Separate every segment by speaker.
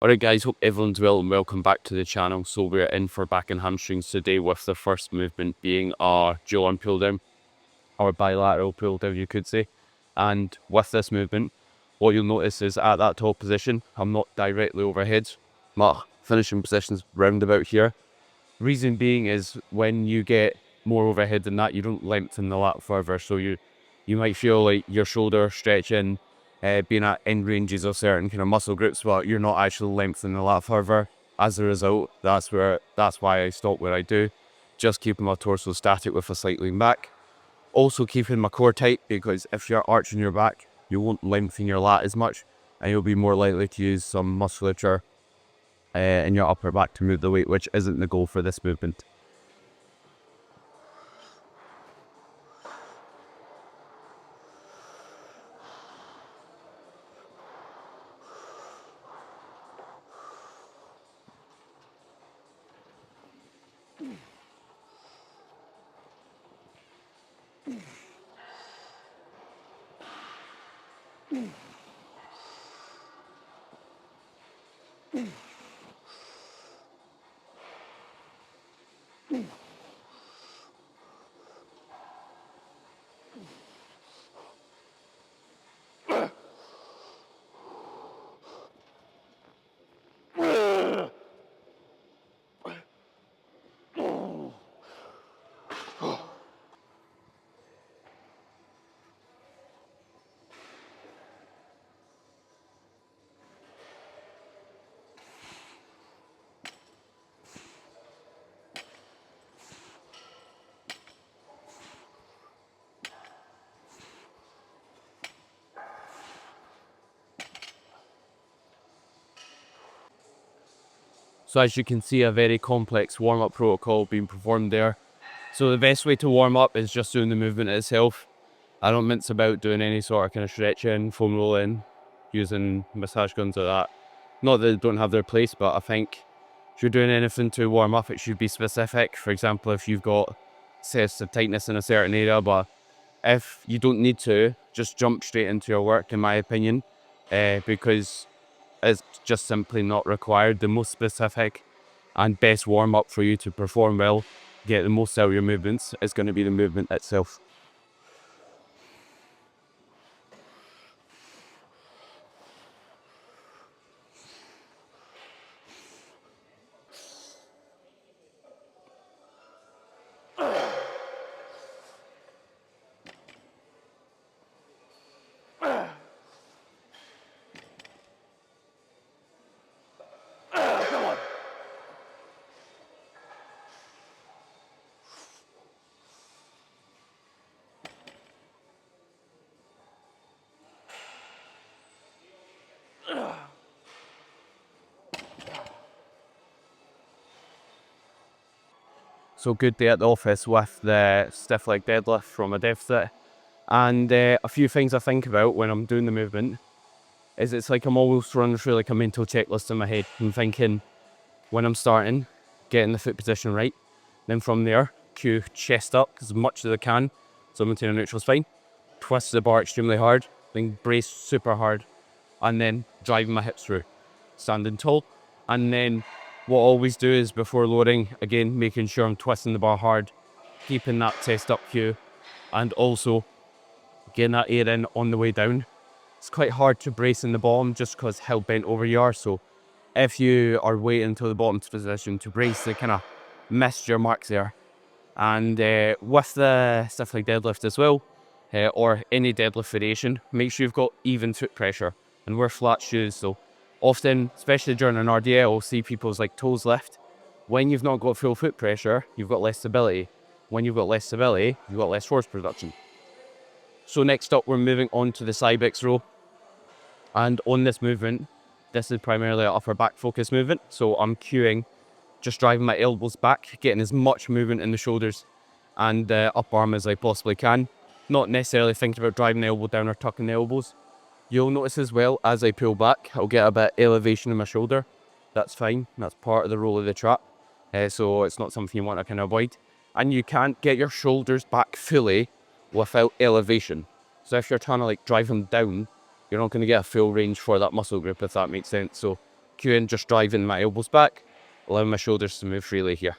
Speaker 1: Alright guys, hope everyone's well and welcome back to the channel. So we're in for back and hamstrings today with the first movement being our dual arm pull down, or bilateral pull down you could say. And with this movement, what you'll notice is at that top position, I'm not directly overhead. My finishing position's round about here. Reason being is when you get more overhead than that, you don't lengthen the lat further. So you might feel like your shoulder stretching, being at end ranges of certain kind of muscle groups, but you're not actually lengthening the lat further. As a result, that's why I stop where I do, just keeping my torso static with a slight lean back. Also keeping my core tight, because if you're arching your back, you won't lengthen your lat as much, and you'll be more likely to use some musculature in your upper back to move the weight, which isn't the goal for this movement. So as you can see, a very complex warm-up protocol being performed there. So the best way to warm up is just doing the movement itself. I don't mince about doing any sort of kind of stretching, foam rolling, using massage guns like that. Not that they don't have their place, but I think if you're doing anything to warm up, it should be specific. For example, if you've got excessive tightness in a certain area, but if you don't need to, just jump straight into your work, in my opinion, because it's just simply not required. The most specific and best warm up for you to perform well, get the most out of your movements, is going to be the movement itself. So good day at the office with the stiff leg deadlift from a deficit. And a few things I think about when I'm doing the movement is it's like I'm always running through like a mental checklist in my head. I'm thinking when I'm starting, getting the foot position right. Then from there, cue chest up as much as I can, so maintain a neutral spine. Twist the bar extremely hard, then brace super hard, and then driving my hips through, standing tall. And then what I always do is before loading, again, making sure I'm twisting the bar hard, keeping that chest up cue, and also getting that air in on the way down. It's quite hard to brace in the bottom just because how bent over you are. So if you are waiting until the bottom position to brace, they kind of missed your marks there. And with the stiff leg deadlift as well, or any deadlift variation, make sure you've got even foot pressure and wear flat shoes. So often, especially during an RDL, I'll see people's like toes lift. When you've not got full foot pressure, you've got less stability. When you've got less stability, you've got less force production. So next up, we're moving on to the Cybex row. And on this movement, this is primarily an upper back focus movement. So I'm cueing, just driving my elbows back, getting as much movement in the shoulders and upper arm as I possibly can. Not necessarily thinking about driving the elbow down or tucking the elbows. You'll notice as well, as I pull back, I'll get a bit of elevation in my shoulder. That's fine, that's part of the role of the trap. So it's not something you want to kind of avoid. And you can't get your shoulders back fully without elevation. So if you're trying to like drive them down, you're not going to get a full range for that muscle group, if that makes sense. So Cueing, just driving my elbows back, allowing my shoulders to move freely here.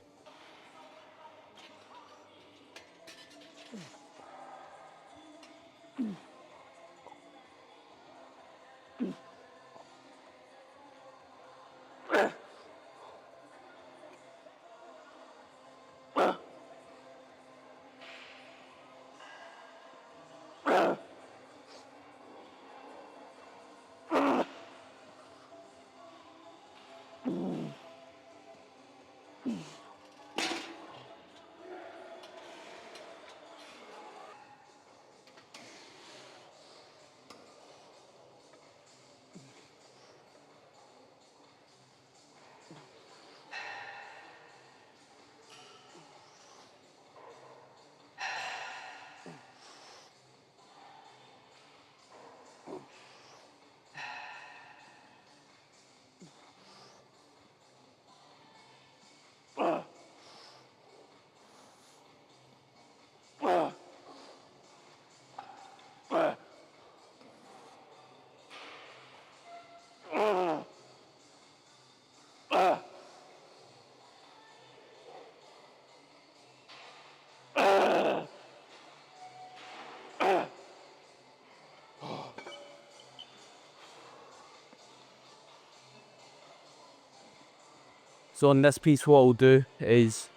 Speaker 1: So on this piece, what I'll do is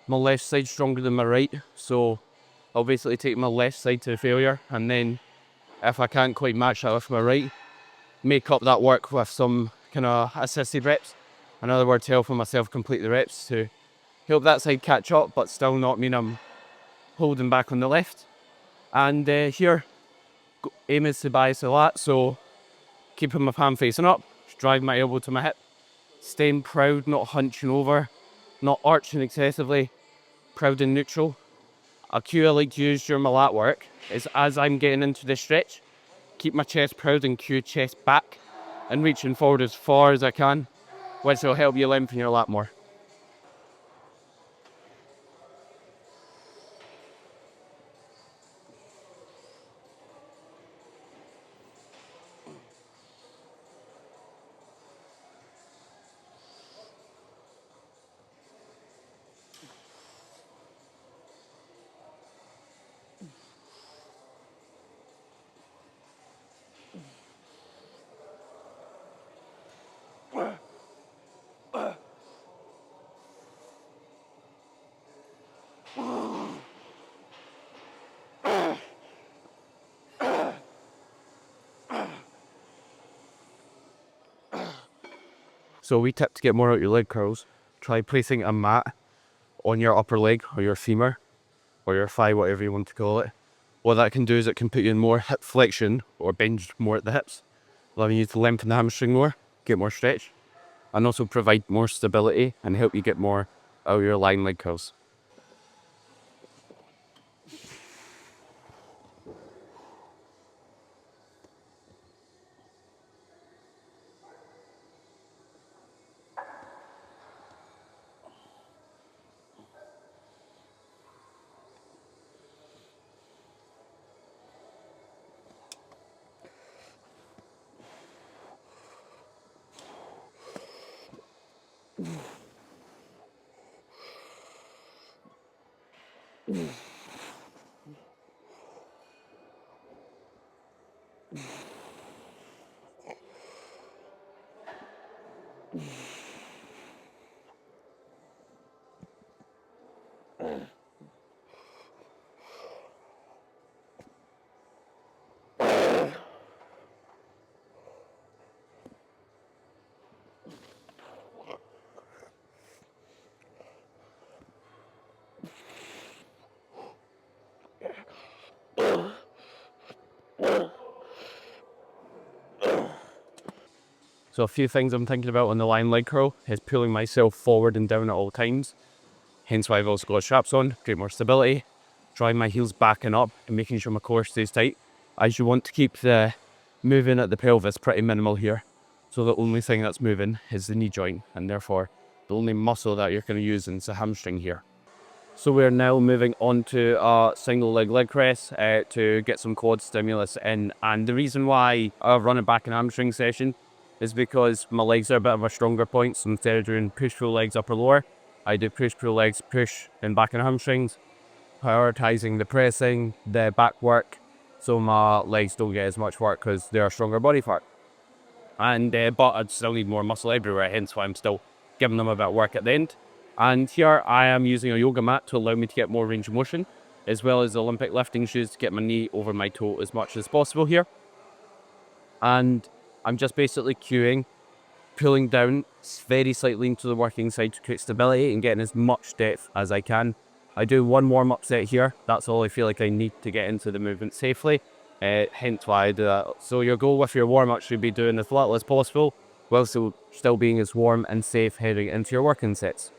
Speaker 1: my left side stronger than my right, so I'll basically take my left side to failure, and then if I can't quite match that with my right, make up that work with some kind of assisted reps. In other words, helping myself complete the reps to help that side catch up, but still not mean I'm holding back on the left. And here, aim is to bias the lat, so keeping my palm facing up, drive my elbow to my hip, staying proud, not hunching over, not arching excessively, proud and neutral. A cue I like to use during my lat work is as I'm getting into the stretch, keep my chest proud and cue chest back and reaching forward as far as I can, which will help you lengthen your lat more. So a wee tip to get more out your leg curls, try placing a mat on your upper leg or your femur or your thigh, whatever you want to call it. What that can do is it can put you in more hip flexion or bend more at the hips, allowing you to lengthen the hamstring more, get more stretch, and also provide more stability and help you get more out of your lying leg curls. So a few things I'm thinking about on the lying leg curl is pulling myself forward and down at all times. Hence why I've also got straps on, create more stability, drawing my heels back and up and making sure my core stays tight. As you want to keep the moving at the pelvis pretty minimal here. So the only thing that's moving is the knee joint, and therefore the only muscle that you're going to use is the hamstring here. So we're now moving on to a single leg press to get some quad stimulus in. And the reason why I run a back and hamstring session is because my legs are a bit of a stronger point. So instead of doing push-pull legs upper lower, I do push-pull legs, push and back and hamstrings, prioritizing the pressing, the back work, so my legs don't get as much work because they're a stronger body part. And but I'd still need more muscle everywhere, hence why I'm still giving them a bit of work at the end. And here I am using a yoga mat to allow me to get more range of motion, as well as Olympic lifting shoes to get my knee over my toe as much as possible here. And I'm just basically cueing, pulling down very slightly into the working side to create stability and getting as much depth as I can. I do one warm-up set here. That's all I feel like I need to get into the movement safely. Hence why I do that. So your goal with your warm-up should be doing as little as possible, while still being as warm and safe heading into your working sets.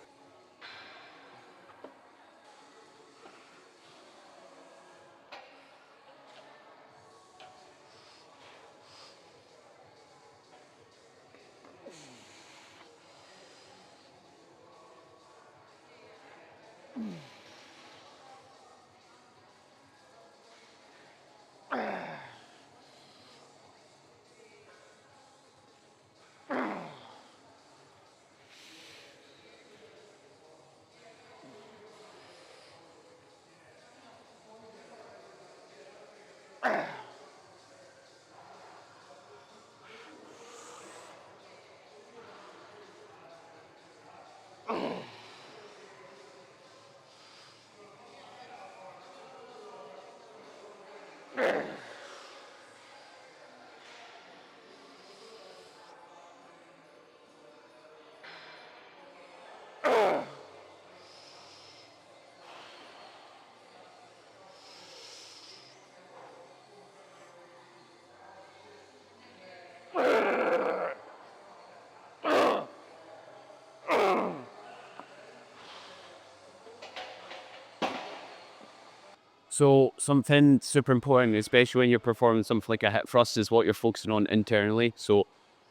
Speaker 1: So something super important, especially when you're performing something like a hip thrust, is what you're focusing on internally. So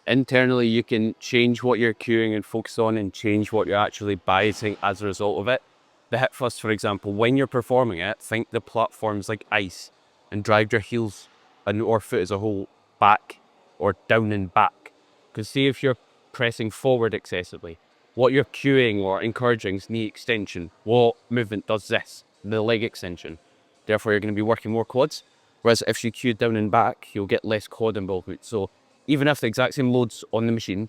Speaker 1: internally, you can change what you're cueing and focus on and change what you're actually biasing as a result of it. The hip thrust, for example, when you're performing it, think the platform's like ice and drive your heels and or foot as a whole back or down and back. Because see if you're pressing forward excessively, what you're cueing or encouraging is knee extension. What movement does this? The leg extension. Therefore, you're going to be working more quads. Whereas if you cue down and back, you'll get less quad involvement. So even if the exact same load's on the machine,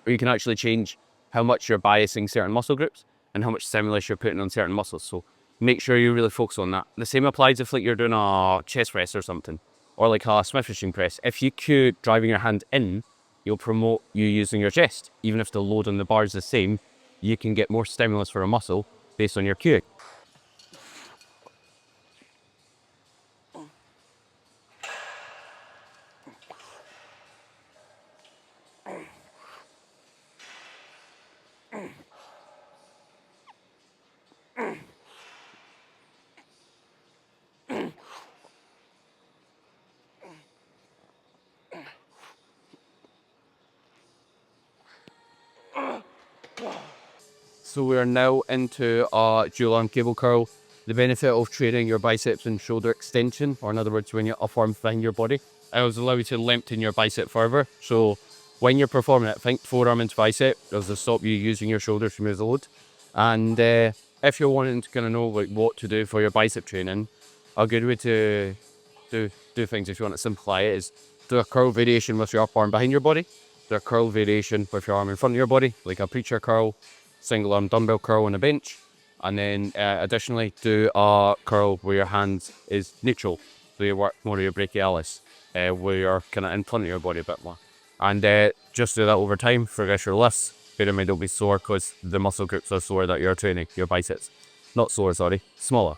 Speaker 1: or you can actually change how much you're biasing certain muscle groups and how much stimulus you're putting on certain muscles. So make sure you really focus on that. The same applies if like you're doing a chest press or something, or like a Smith machine press. If you cue driving your hand in, you'll promote you using your chest. Even if the load on the bar is the same, you can get more stimulus for a muscle based on your cueing. So we are now into a dual arm cable curl. The benefit of training your biceps and shoulder extension, or in other words, when your upper arm behind your body, it will allow you to lengthen your bicep further. So when you're performing it, think forearm into bicep. Does stop you using your shoulders to move the load. And if you're wanting to kind of know like what to do for your bicep training, a good way to do things if you want to simplify it is do a curl variation with your upper arm behind your body, do a curl variation with your arm in front of your body, like a preacher curl, single arm dumbbell curl on a bench, and then additionally do a curl where your hand is neutral, so you work more of your brachialis, where you're kind of in front of your body a bit more. And just do that over time, progress your lifts. Bear in mind it'll be sore because the muscle groups are sore that you're training, your biceps. Not sore, sorry, smaller.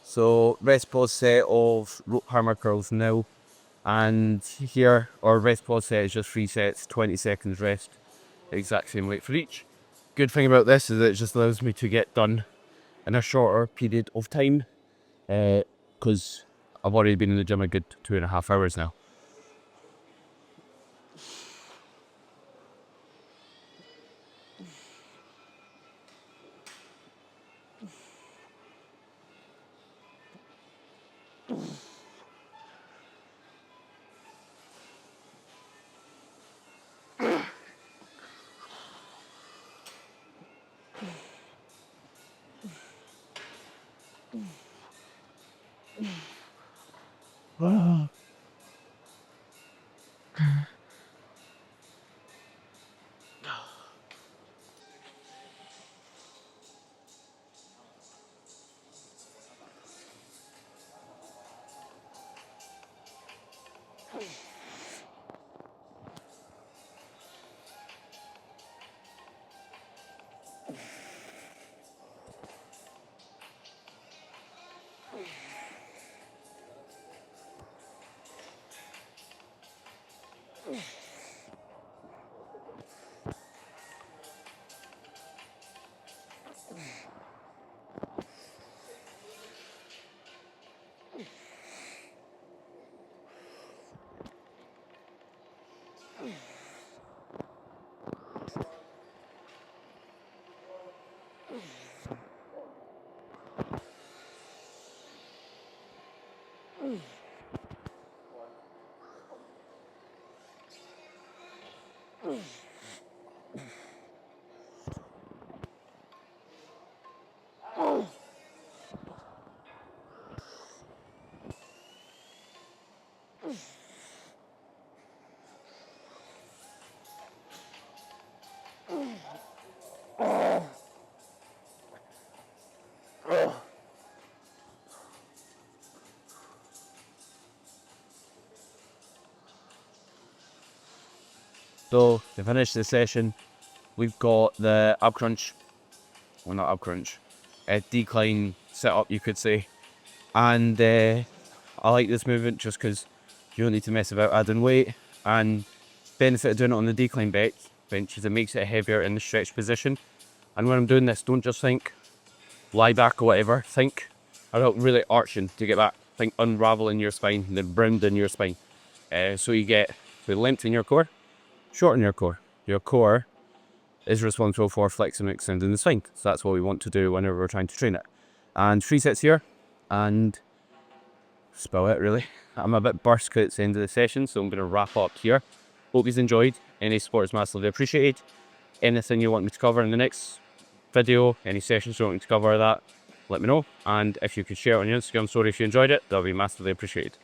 Speaker 1: So rest pause set of rope hammer curls now, and here our rest pause set is just 3 sets, 20 seconds rest, exact same weight for each. Good thing about this is that it just allows me to get done in a shorter period of time, because I've already been in the gym a good 2.5 hours now. So to finish the session, we've got the ab crunch, well not ab crunch, decline sit up you could say, and I like this movement just because you don't need to mess about adding weight, and benefit of doing it on the decline bench is it makes it heavier in the stretch position. And when I'm doing this, don't just think lie back or whatever, think about really arching to get back, think unraveling your spine, then rounding your spine, so you get the length in your core, shorten your core. Your core is responsible for flexing and extending the spine, so that's what we want to do whenever we're trying to train it. And 3 sets here, and that's about it really. I'm a bit burst because it's the end of the session, so I'm going to wrap up here. Hope you've enjoyed. Any support is massively appreciated. Anything you want me to cover in the next video, any sessions you want me to cover, that let me know. And if you could share it on your Instagram story if you enjoyed it, that would be massively appreciated.